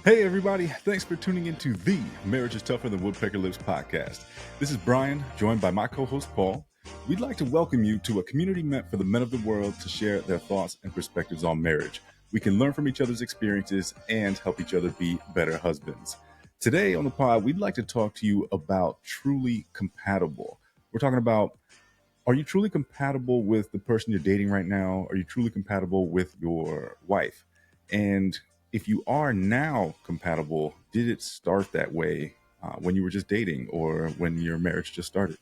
Hey, everybody. Thanks for tuning into the Marriage is Tougher Than Woodpecker Lives podcast. This is Brian, joined by my co-host, Paul. We'd like to welcome you to a community meant for the men of the world to share their thoughts and perspectives on marriage. We can learn from each other's experiences and help each other be better husbands. Today on the pod, we'd like to talk to you about truly compatible. We're talking about, are you truly compatible with the person you're dating right now? Are you truly compatible with your wife? And if you are now compatible, did it start that way when you were just dating or when your marriage just started?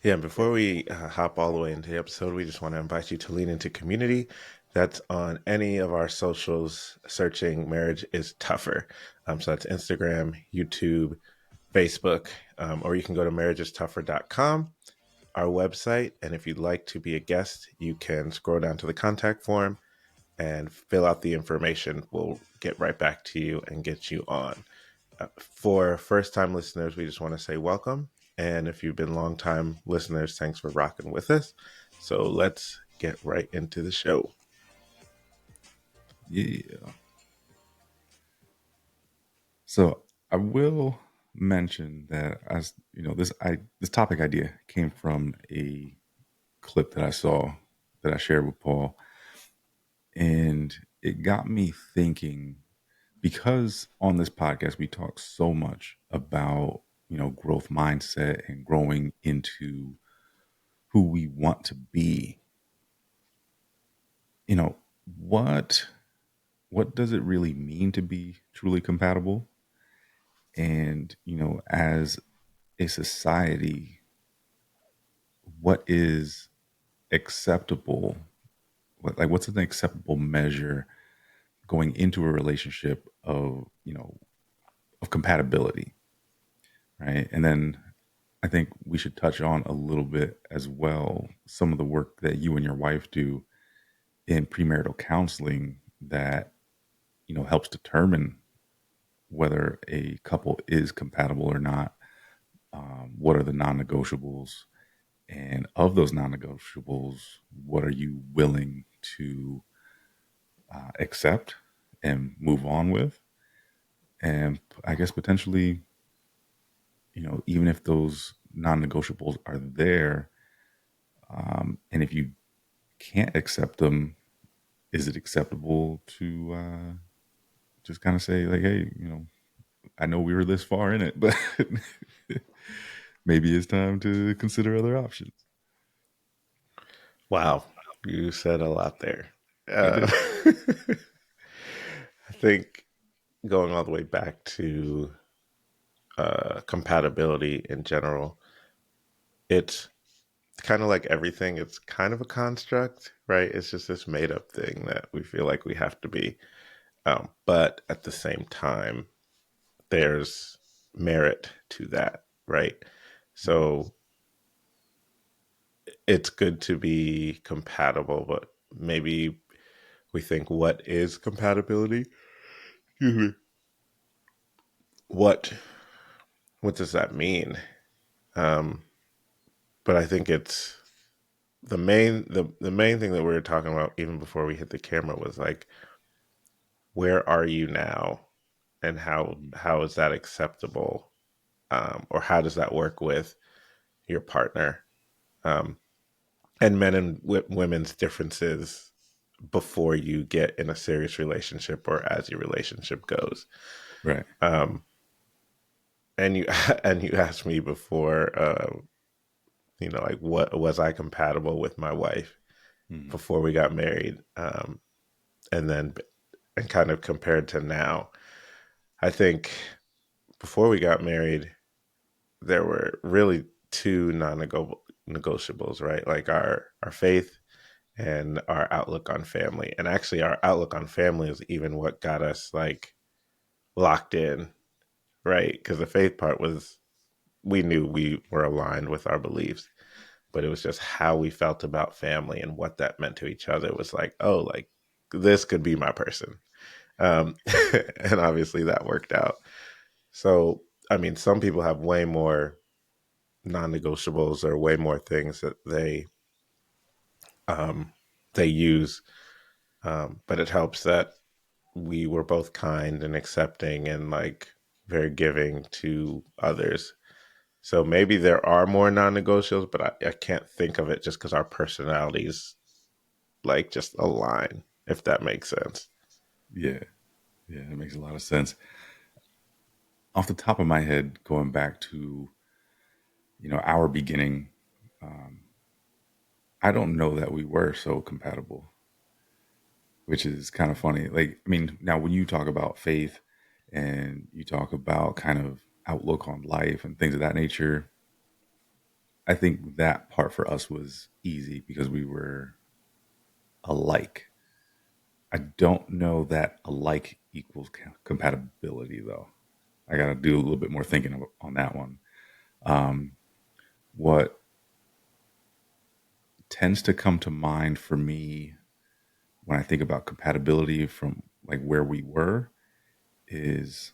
Yeah, before we hop all the way into the episode, we just want to invite you to lean into community. That's on any of our socials, searching Marriage is Tougher. So that's Instagram, YouTube, Facebook, or you can go to marriagestougher.com, our website. And if you'd like to be a guest, you can scroll down to the contact form and fill out the information. We'll get right back to you and get you on. For first-time listeners, we just want to say welcome. And if you've been long-time listeners, thanks for rocking with us. So let's get right into the show. Yeah. So I will mention that, as you know, this topic idea came from a clip that I saw that I shared with Paul, and it got me thinking, because on this podcast we talk so much about, growth mindset and growing into who we want to be. you know what what does it really mean to be truly compatible? And as a society, what is acceptable? What's an acceptable measure going into a relationship of compatibility, right? And then I think we should touch on a little bit as well some of the work that you and your wife do in premarital counseling that helps determine whether a couple is compatible or not. What are the non-negotiables? And of those non-negotiables, what are you willing to accept and move on with? And I guess potentially, even if those non-negotiables are there, and if you can't accept them, is it acceptable to just kind of say, like, hey, I know we were this far in it, but maybe it's time to consider other options. Wow, you said a lot there. I Uh, did. I think going all the way back to compatibility in general, it's kind of like everything. It's kind of a construct, right? It's just this made up thing that we feel like we have to be. But at the same time, there's merit to that, right? Mhm. So it's good to be compatible, but maybe we think, what is compatibility? Excuse me. What what does that mean? Um, but I think it's the main thing that we were talking about even before we hit the camera was like, where are you now, and Mhm. how is that acceptable, or how does that work with your partner, um, and men and women's differences before you get in a serious relationship or as your relationship goes. Right. Um, and you and you asked me before, like, what was I compatible with my wife Mhm. before we got married, and then and kind of compared to now. I think before we got married, there were really two non-negotiables, right? Like our faith and our outlook on family. And actually, our outlook on family is even what got us like locked in, right? Because the faith part was, we knew we were aligned with our beliefs, but it was just how we felt about family and what that meant to each other was like, oh, like this could be my person. Um, and obviously that worked out. So, I mean, some people have way more non-negotiables or way more things that um, they use, but it helps that we were both kind and accepting and like very giving to others. So maybe there are more non-negotiables, but I can't think of it just because our personalities like just align, if that makes sense. Yeah, yeah, it makes a lot of sense. Off the top of my head, going back to our beginning, um, I don't know that we were so compatible, which is kind of funny. Like, I mean, now when you talk about faith and you talk about kind of outlook on life and things of that nature, I think that part for us was easy because we were alike. I don't know that alike equals compatibility, though. I got to do a little bit more thinking on that one. Um, what tends to come to mind for me when I think about compatibility from like where we were is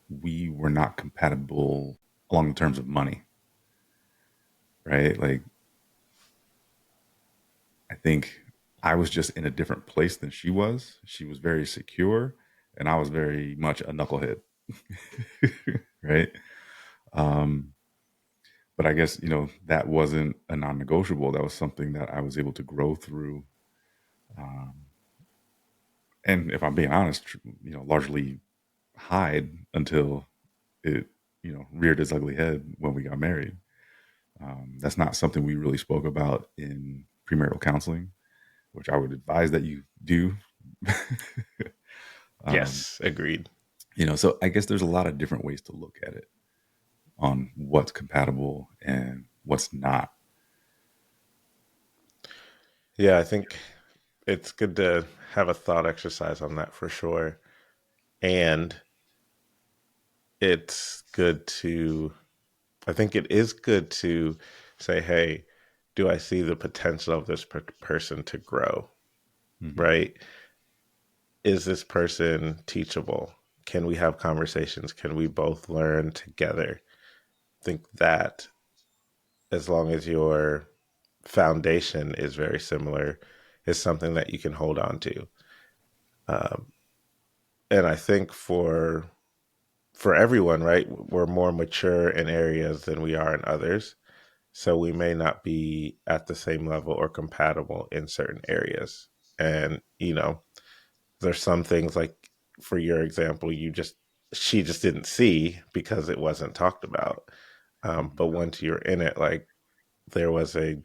we were not compatible along the terms of money, right? Like, I think I was just in a different place than she was. She was very secure, and I was very much a knucklehead, right? Um, but I guess that wasn't a non-negotiable. That was something that I was able to grow through, um, and if I'm being honest, largely hide until it reared its ugly head when we got married. That's not something we really spoke about in premarital counseling, which I would advise that you do. um, Yes, agreed. so I guess there's a lot of different ways to look at it on what's compatible and what's not. Yeah, I think it's good to have a thought exercise on that for sure. And it's good to, I think it is good to say, hey, do I see the potential of this person to grow? Hmm. Right? Is this person teachable? Can we have conversations? Can we both learn together? I think that as long as your foundation is very similar, is something that you can hold on to. Um, and I think for everyone, right, we're more mature in areas than we are in others. So we may not be at the same level or compatible in certain areas. And, there's some things like for your example, she just didn't see because it wasn't talked about. But once you're in it, like there was a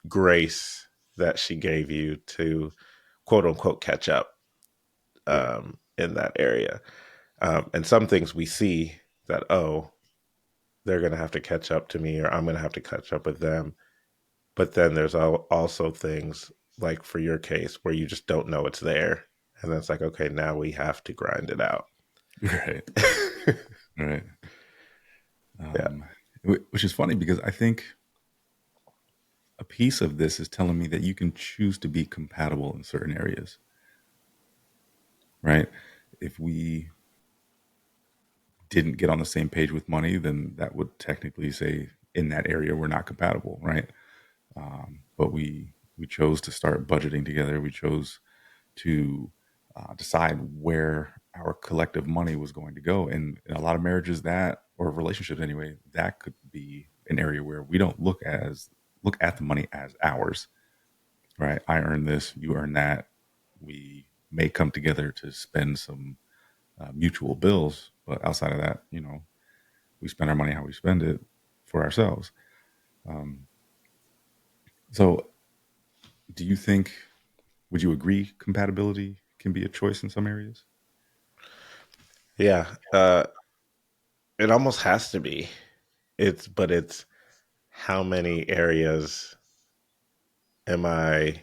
grace that she gave you to quote unquote catch up Yeah. in that area. And some things we see that, oh, they're going to have to catch up to me or I'm going to have to catch up with them. But then there's also things like for your case where you just don't know it's there. And then it's like, okay, now we have to grind it out. Right. Right. Yeah. Um, which is funny because I think a piece of this is telling me that you can choose to be compatible in certain areas, right? If we didn't get on the same page with money, then that would technically say in that area we're not compatible, right? But we chose to start budgeting together. We chose to decide where our collective money was going to go. And in a lot of marriages, that or relationships anyway, that could be an area where we don't look at the money as ours, right? I earn this, you earn that. We may come together to spend some mutual bills, but outside of that, we spend our money how we spend it for ourselves. Um, so, do you think? Would you agree compatibility can be a choice in some areas? Yeah. It almost has to be. But it's how many areas am I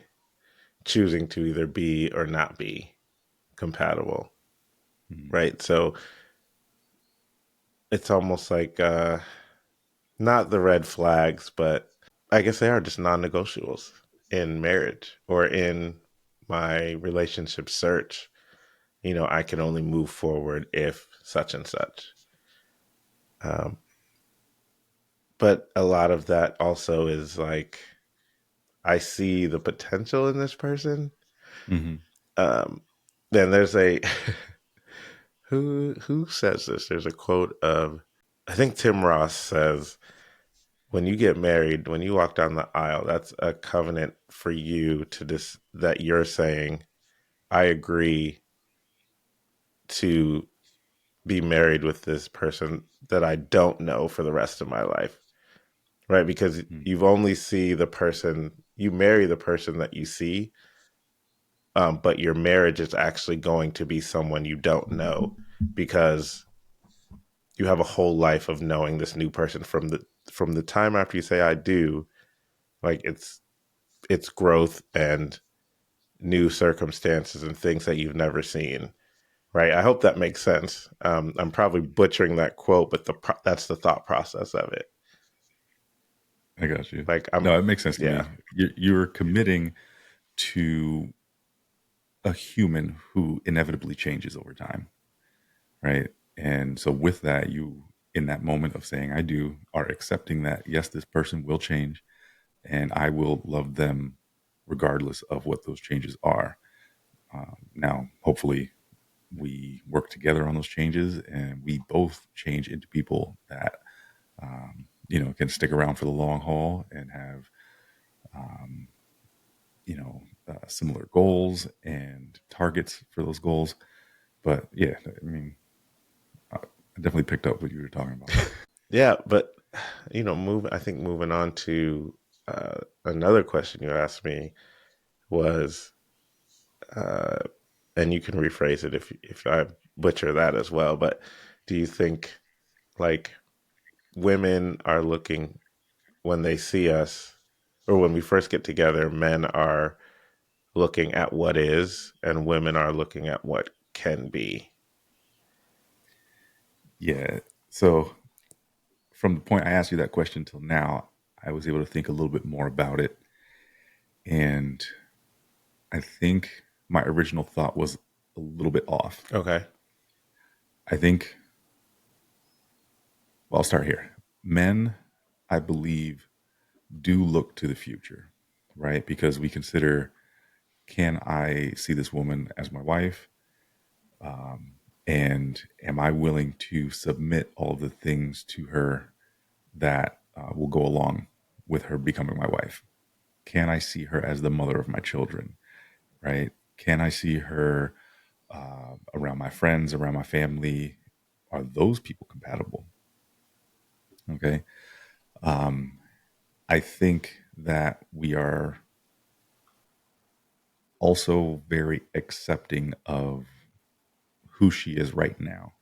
choosing to either be or not be compatible? Mm-hmm. Right. So it's almost like not the red flags, but I guess they are just non negotiables in marriage or in my relationship search. I can only move forward if such and such. Um, but a lot of that also is like, I see the potential in this person. Mm-hmm. Um, then there's a who says this? There's a quote of, I think Tim Ross says, when you get married, when you walk down the aisle, that's a covenant for you to this, that you're saying, I agree to be married with this person that I don't know for the rest of my life. Right? Because Hmm. you've only see the person, you marry the person that you see, but your marriage is actually going to be someone you don't know, because you have a whole life of knowing this new person from the time after you say I do. Like it's growth and new circumstances and things that you've never seen. Right? I hope that makes sense. I'm probably butchering that quote, but that's the thought process of it. I got you. Like I'm, No, it makes sense to yeah. me. You're committing to a human who inevitably changes over time, right? And so, with that, you, in that moment of saying I do, are accepting that, yes, this person will change and I will love them regardless of what those changes are. Now, hopefully, we work together on those changes and we both change into people that, can stick around for the long haul and have, similar goals and targets for those goals. But yeah, I mean, I definitely picked up what you were talking about. Yeah, but I think moving on to another question you asked me was, uh, and you can rephrase it if I butcher that as well. But do you think, like, women are looking, when they see us, or when we first get together, men are looking at what is, and women are looking at what can be? Yeah. So from the point I asked you that question till now, I was able to think a little bit more about it. And I think my original thought was a little bit off. Okay. I think, well, I'll start here. Men, I believe, do look to the future, right? Because we consider, can I see this woman as my wife? And am I willing to submit all of the things to her that will go along with her becoming my wife? Can I see her as the mother of my children, right? Can I see her around my friends, around my family? Are those people compatible? Okay. I think that we are also very accepting of who she is right now.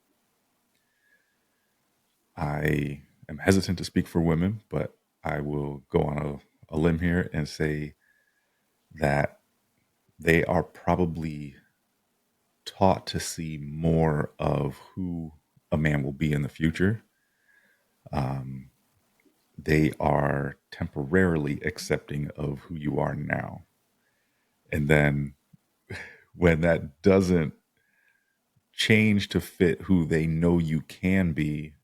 I am hesitant to speak for women, but I will go on a limb here and say that they are probably taught to see more of who a man will be in the future. They are temporarily accepting of who you are now. And then when that doesn't change to fit who they know you can be,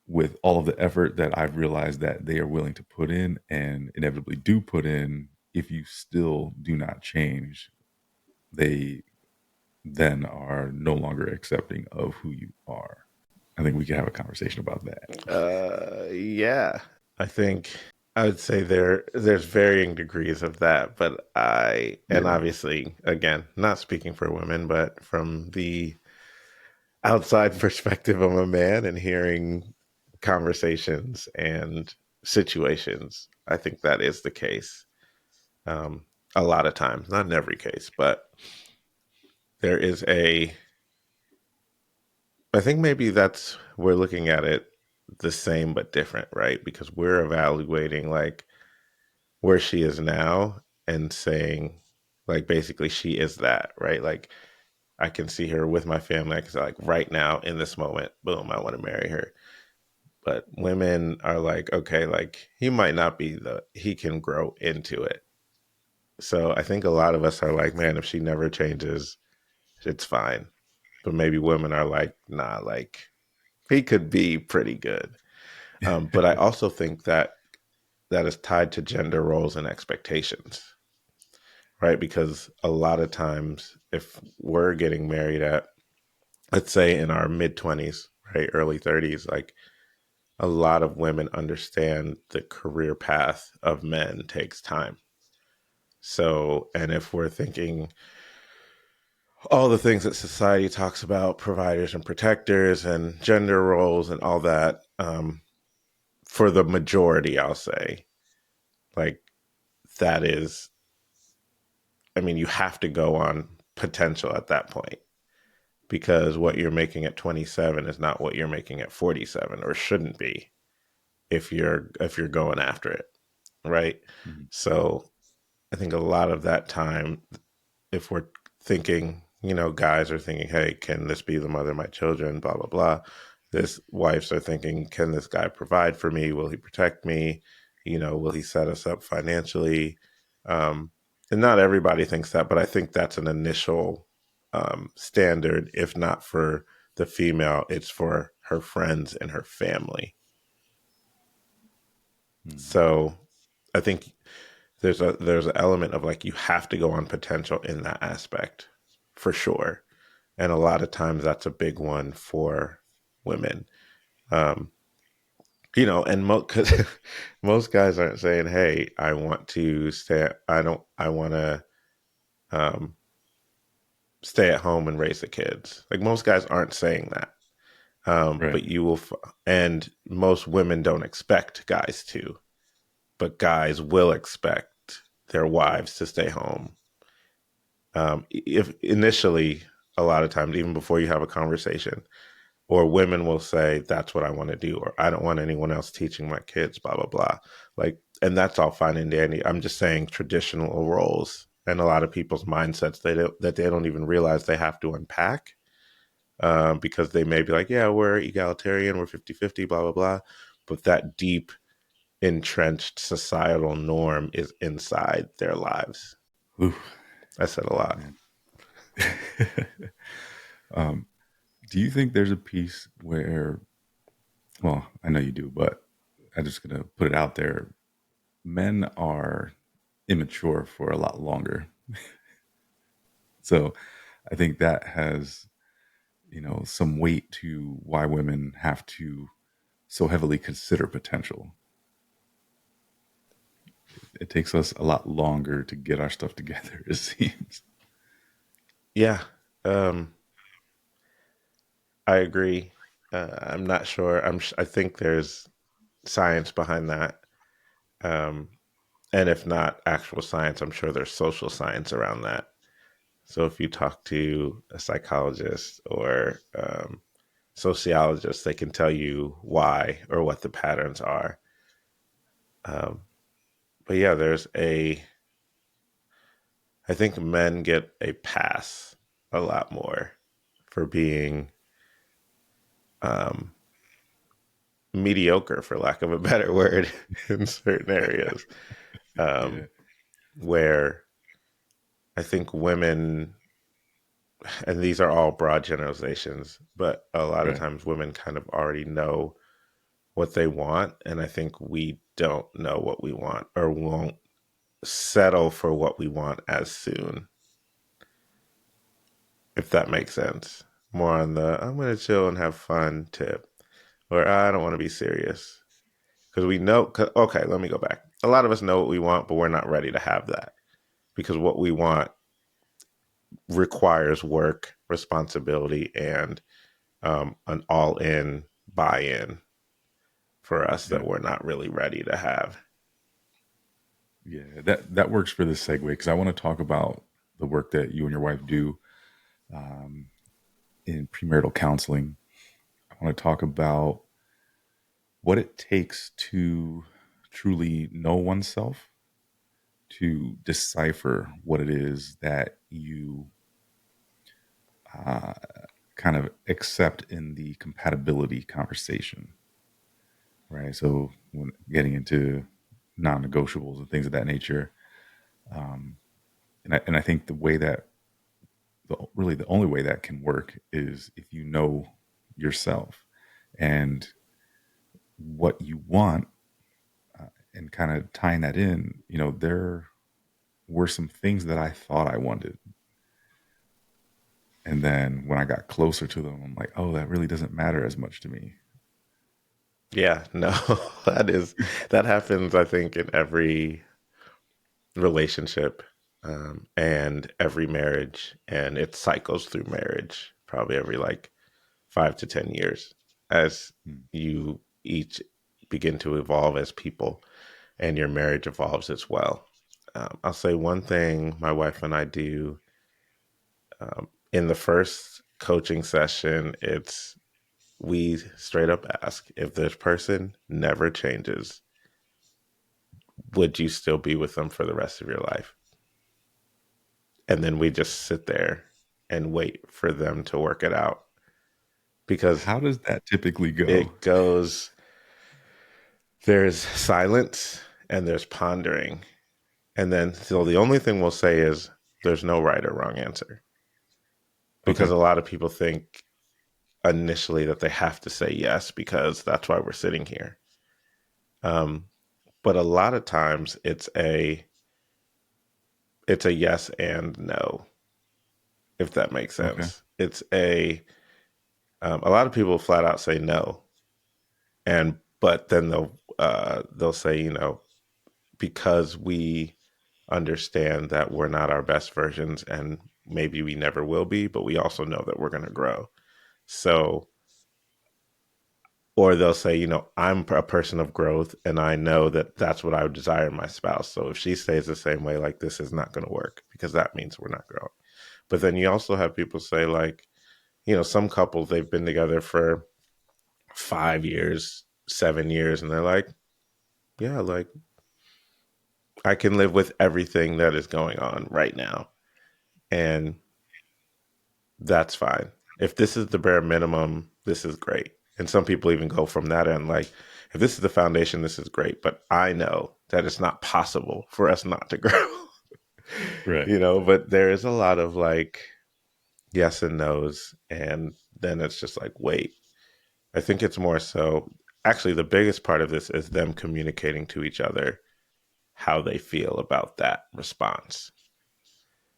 with all of the effort that I've realized that they are willing to put in and inevitably do put in, if you still do not change, they then are no longer accepting of who you are. I think we can have a conversation about that. Yeah. I think I would say there's varying degrees of that, but and Yeah. obviously, again, not speaking for women, but from the outside perspective of a man and hearing conversations and situations, I think that is the case. Um, a lot of times, not in every case, but there is I think maybe that's, we're looking at it the same but different, right? Because we're evaluating, like, where she is now and saying, like, basically she is that, right? Like, I can see her with my family. I can say, like, right now in this moment, boom, I want to marry her. But women are like, okay, like, he might not be he can grow into it. So I think a lot of us are like, man, if she never changes, it's fine. But maybe women are like, nah, like, he could be pretty good. But I also think that that is tied to gender roles and expectations, right? Because a lot of times, if we're getting married at, let's say, in our mid 20s, right, early 30s, like a lot of women understand the career path of men takes time. So, and if we're thinking all the things that society talks about, providers and protectors and gender roles and all that, for the majority, I'll say, like that is, I mean, you have to go on potential at that point because what you're making at 27 is not what you're making at 47 or shouldn't be if you're going after it, right? Mhm. So I think a lot of that time, if we're thinking, guys are thinking, hey, can this be the mother of my children? Blah, blah, blah. This wives are thinking, can this guy provide for me? Will he protect me? Will he set us up financially? Um, and not everybody thinks that, but I think that's an initial standard. If not for the female, it's for her friends and her family. Mhm. So I think there's an element of like you have to go on potential in that aspect for sure, and a lot of times that's a big one for women. um and cause most guys aren't saying, hey, I want to stay, I want to um stay at home and raise the kids. Like most guys aren't saying that. Right. But and most women don't expect guys to, but guys will expect their wives to stay home. If initially, a lot of times, even before you have a conversation, or women will say, that's what I want to do, or I don't want anyone else teaching my kids, blah, blah, blah. Like, and that's all fine and dandy. I'm just saying traditional roles and a lot of people's mindsets that they don't even realize they have to unpack, because they may be like, yeah, we're egalitarian, we're 50-50, blah, blah, blah. But that deep, entrenched societal norm is inside their lives. Ooh, I said a lot. man. um, do you think there's a piece where, well, I know you do, but I'm just going to put it out there. Men are immature for a lot longer. So I think that has, some weight to why women have to so heavily consider potential. It takes us a lot longer to get our stuff together, it seems. Yeah. Um, I agree. I'm not sure. I think there's science behind that, um, and if not actual science, I'm sure there's social science around that. So if you talk to a psychologist or sociologist, they can tell you why or what the patterns are. Um, but yeah, I think men get a pass a lot more for being um, mediocre, for lack of a better word, in certain areas. Yeah. Um, where I think women, and these are all broad generalizations, but a lot of Right. times women kind of already know what they want. And I think we don't know what we want or won't settle for what we want as soon, if that makes sense. More on the I'm going to chill and have fun tip, or I don't want to be serious. Because we know, okay, let me go back. A lot of us know what we want, but we're not ready to have that because what we want requires work, responsibility, and an all in buy in for us Yeah. that we're not really ready to have. Yeah. That works for this segue because I want to talk about the work that you and your wife do um, in premarital counseling. I want to talk about what it takes to truly know oneself, to decipher what it is that you uh, kind of accept in the compatibility conversation, right? So, when getting into non negotiables and things of that nature. And I think the way that, really the only way that can work is if you know yourself and what you want, and kind of tying that in, there. were some things that I thought I wanted. And then when I got closer to them, I'm like, oh, that really doesn't matter as much to me. Yeah, no, that happens, I think, in every relationship, and every marriage, and it cycles through marriage probably every like 5 to 10 years as Mm. you each begin to evolve as people and your marriage evolves as well. I'll say one thing my wife and I do, in the first coaching session, it's we straight up ask, if this person never changes, would you still be with them for the rest of your life? And then we just sit there and wait for them to work it out, because How does that typically go? it goes, there's silence and there's pondering. And then, so the only thing we'll say is there's no right or wrong answer, because Okay. a lot of people think initially that they have to say yes because that's why we're sitting here. Um, but a lot of times it's a yes and no, if that makes Okay. sense. It's a lot of people flat out say no, and but then they'll say, because we understand that we're not our best versions, and maybe we never will be, but we also know that we're going to grow. So, or they'll say, I'm a person of growth and I know that that's what I would desire in my spouse. So if she stays the same way, like, this is not going to work, because that means we're not growing. But then you also have people say, like, some couples, they've been together for 5 years, 7 years, and they're like, yeah, like, I can live with everything that is going on right now. And that's fine. If this is the bare minimum, this is great. And some people even go from that end, like, if this is the foundation, this is great. But I know that it's not possible for us not to grow, Right. but there is a lot of like yes and no's. And then it's just like, wait, I think it's more so, actually, the biggest part of this is them communicating to each other how they feel about that response,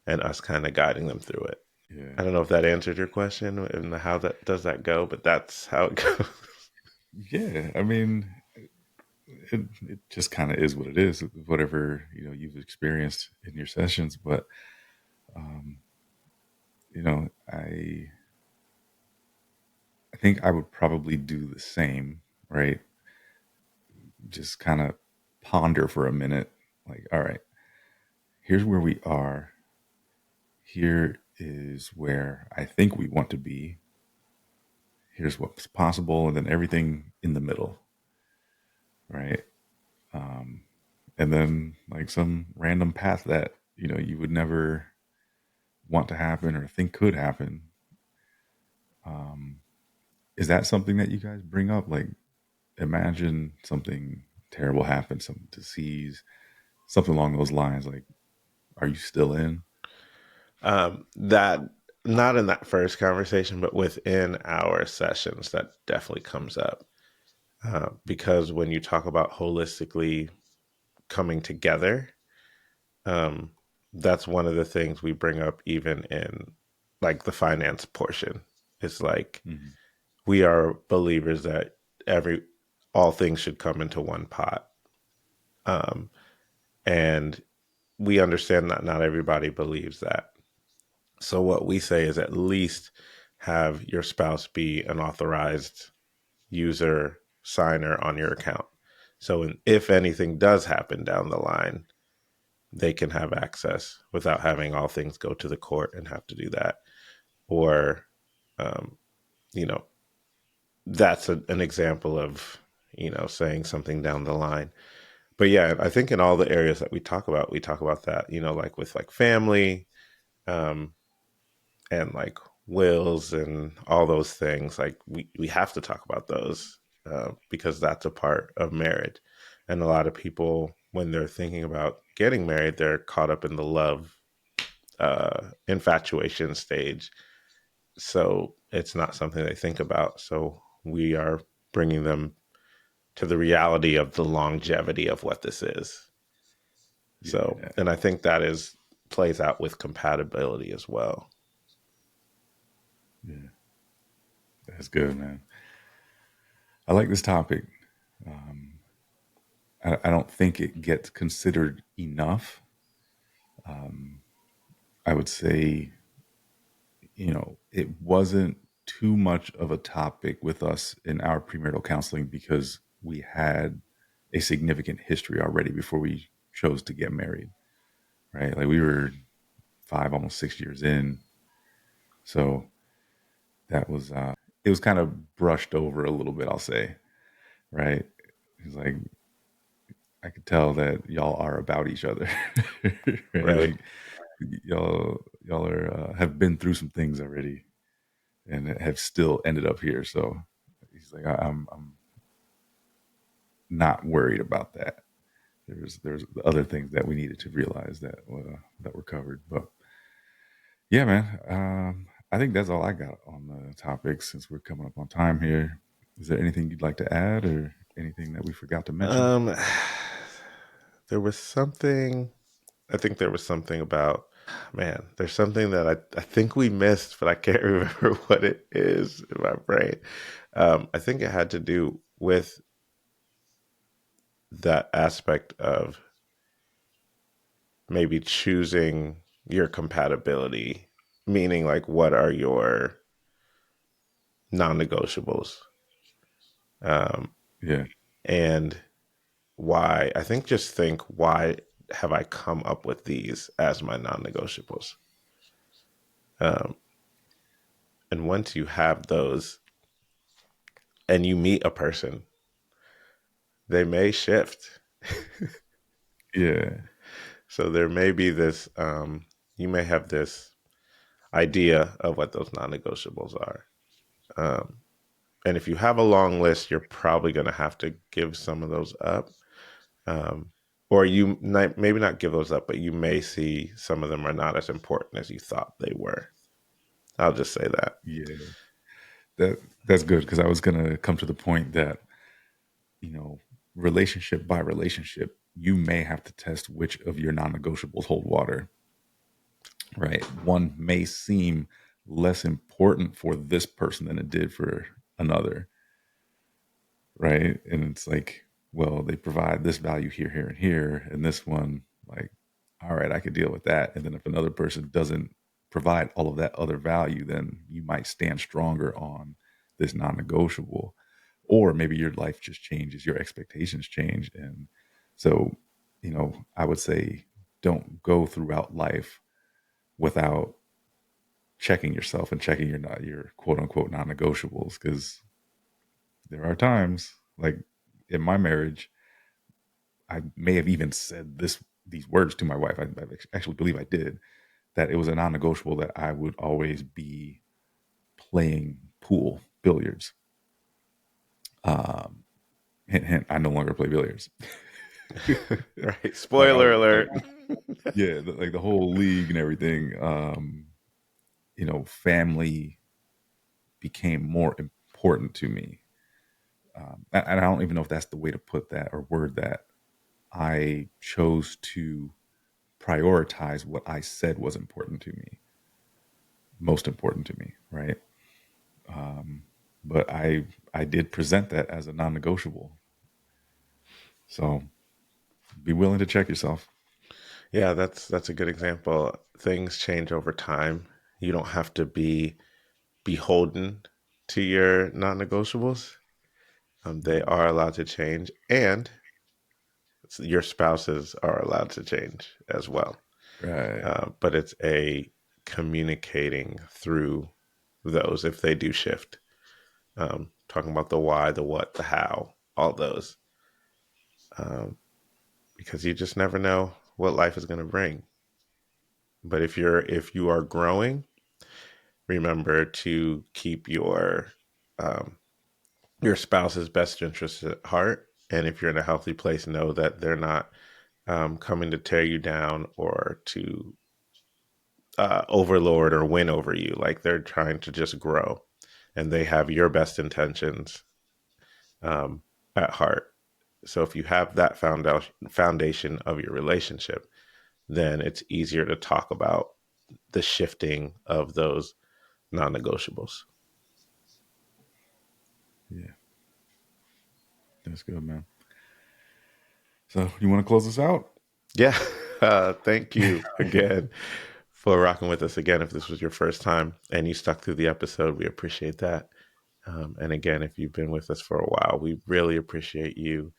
and us kind of guiding them through it. Yeah. I don't know if that answered your question and how that does that go, but that's how it goes. Yeah. I mean, it just kind of is what it is, whatever, you've experienced in your sessions. But, um, I think I would probably do the same, right? Just kind of ponder for a minute, like, all right, here's where we are. Here is where I think we want to be. Here's what's possible, and then everything in the middle, right? And then like some random path that you would never want to happen or think could happen. Is that something that you guys bring up? Like, imagine something terrible happens, some disease, something along those lines. Like, are you still in? That, not in that first conversation, but within our sessions, that definitely comes up, because when you talk about holistically coming together, um, that's one of the things we bring up, even in like the finance portion. It's like, Mm-hmm. we are believers that every all things should come into one pot. Um, and we understand that not everybody believes that. So what we say is, at least have your spouse be an authorized user signer on your account. So if anything does happen down the line, they can have access without having all things go to the court and have to do that. Or, um, you know, that's an example of, saying something down the line. But yeah, I think in all the areas that we talk about that, like with like family, um, and like wills and all those things. Like, we have to talk about those, because that's a part of marriage. And a lot of people, when they're thinking about getting married, they're caught up in the love, infatuation stage. So it's not something they think about. So we are bringing them to the reality of the longevity of what this is. So, Yeah, and I think that is plays out with compatibility as well. yeah, that's good, man. I like this topic. Um, I don't think it gets considered enough. I would say, it wasn't too much of a topic with us in our premarital counseling because we had a significant history already before we chose to get married, right? Like we were 5, almost 6 years in. So that was, it was kind of brushed over a little bit, I'll say, right? It's like, I could tell that y'all are about each other, right? Right. Like y'all are, have been through some things already and have still ended up here. So he's like, I'm not worried about that. There's other things that we needed to realize that were covered. But yeah, man, I think that's all I got on the topic since we're coming up on time here. Is there anything you'd like to add or anything that we forgot to mention? Um, there was something. I think there was something about. Man, there's something that I think we missed, but I can't remember what it is in my brain. I think it had to do with that aspect of maybe choosing your compatibility, meaning like what are your non-negotiables, um, Yeah, and why. I think just think why have I come up with these as my non-negotiables, um, and once you have those and you meet a person, they may shift. yeah, So there may be this. You may have this idea of what those non-negotiables are. Um, and if you have a long list, you're probably going to have to give some of those up. Um, or maybe not give those up, but you may see some of them are not as important as you thought they were. I'll just say that. yeah. That's good because I was gonna come to the point that you know, relationship by relationship, you may have to test which of your non-negotiables hold water. Right, one may seem less important for this person than it did for another, right? And it's like, well, they provide this value here, here, and here, and this one, like, all right, I could deal with that. And then if another person doesn't provide all of that other value, then you might stand stronger on this non-negotiable. Or maybe your life just changes, your expectations change. And so, I would say don't go throughout life without checking yourself and checking your quote unquote non-negotiables, because there are times like in my marriage I may have even said these words to my wife. I actually believe I did, that it was a non-negotiable that I would always be playing pool billiards. um hint, hint, I no longer play billiards. Right. like Spoiler like alert. yeah, like the whole league and everything. Family became more important to me. And I don't even know if that's the way to put that or word that. I chose to prioritize what I said was important to me, most important to me, right? But I did present that as a non-negotiable. So be willing to check yourself. Yeah, that's a good example. Things change over time. You don't have to be beholden to your non-negotiables. They are allowed to change, and your spouses are allowed to change as well. Right. But it's a communicating through those if they do shift. Talking about the why, the what, the how, all those, um, because you just never know what life is going to bring. But if you are growing, remember to keep um, your spouse's best interests at heart. And if you're in a healthy place, know that they're not coming to tear you down or to overlord or win over you. Like they're trying to just grow, and they have your best intentions um, at heart. So if you have that foundation of your relationship, then it's easier to talk about the shifting of those non-negotiables. Yeah, that's good, man. So you want to close this out? Yeah. Thank you again for rocking with us again. If this was your first time and you stuck through the episode, we appreciate that. And again, if you've been with us for a while, we really appreciate you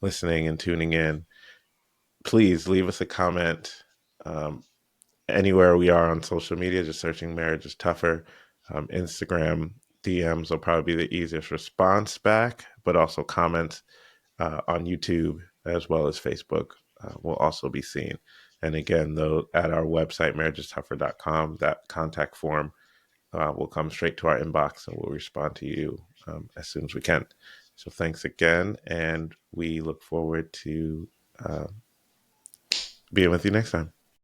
listening and tuning in. Please leave us a comment um, anywhere we are on social media, just searching Marriage is Tougher. Instagram DMs will probably be the easiest response back, but also comments on YouTube as well as Facebook will also be seen. And again, though, at our website, marriagestougher.com, that contact form will come straight to our inbox and we'll respond to you as soon as we can. So thanks again. And we look forward to being with you next time.